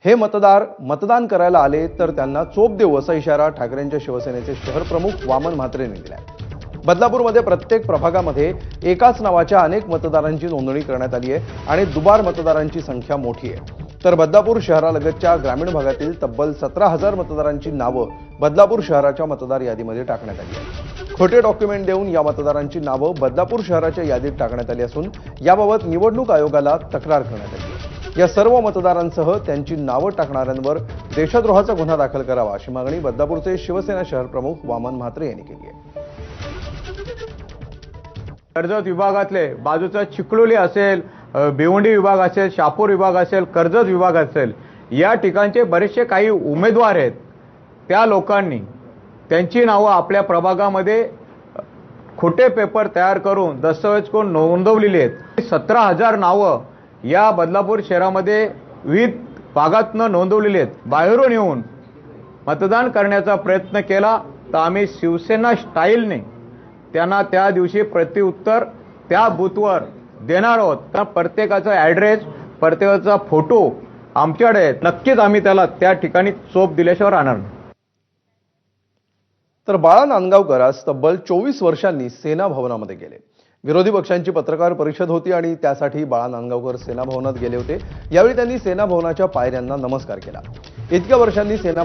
हे मतदार मतदान करायला आले तर त्यांना चोप देऊ असा इशारा ठाकरेंच्या शिवसेनेचे शहर प्रमुख वामन म्हात्रे यांनी दिलाय। बदलापूरमध्ये प्रत्येक प्रभागामध्ये एकाच नावाच्या अनेक मतदारांची नोंदणी करण्यात आली आहे आणि दुबार मतदारांची संख्या मोठी आहे। तर बदलापूर शहरालगतच्या ग्रामीण भागातील तब्बल 17,000 मतदारांची नावं बदलापूर शहराच्या मतदार यादीमध्ये टाकण्यात आली आहेत। खोटे डॉक्युमेंट देऊन या मतदारांची नावं बदलापूर शहराच्या यादीत टाकण्यात आली असून याबाबत निवडणूक आयोगाला तक्रार करण्यात आली आहे। या सर्व मतदारांसह त्यांची नावं टाकणाऱ्यांवर देशद्रोहाचा गुन्हा दाखल करावा अशी मागणी बदलापूरचे शिवसेना शहर प्रमुख वामन म्हात्रे यांनी केली आहे। कर्जत विभागातले बाजूचा चिखलोली असेल, भिवंडी विभाग असेल, शहापूर विभाग असेल, कर्जत विभाग असेल, या ठिकाणचे बरेचसे काही उमेदवार आहेत। त्या लोकांनी त्यांची नावं आपल्या प्रभागामध्ये खोटे पेपर तयार करून दस्तऐवज करून नोंदवलेली आहेत। 17,000 नावं या बदलापूर शहरामध्ये विविध भागातनं नोंदवलेली आहेत। बाहेरून येऊन मतदान करण्याचा प्रयत्न केला तर आम्ही शिवसेना स्टाईलने त्यांना त्या दिवशी प्रत्युत्तर त्या बूथवर देणार आहोत। तर प्रत्येकाचा ॲड्रेस, प्रत्येकाचा फोटो आमच्याकडे आहे। नक्कीच आम्ही त्याला त्या ठिकाणी चोप दिल्याशिवाय राहणार नाही। तर बाळा नांदगावकर आज तब्बल 24 वर्षांनी सेना भवनामध्ये गेले। विरोधी पक्षांची पत्रकार परिषद होती आणि त्यासाठी बाळा नांदगावकर सेना भवनात गेले होते। यावेळी त्यांनी सेना भवनाच्या पायऱ्यांना नमस्कार केला। इतक्या वर्षांनी सेना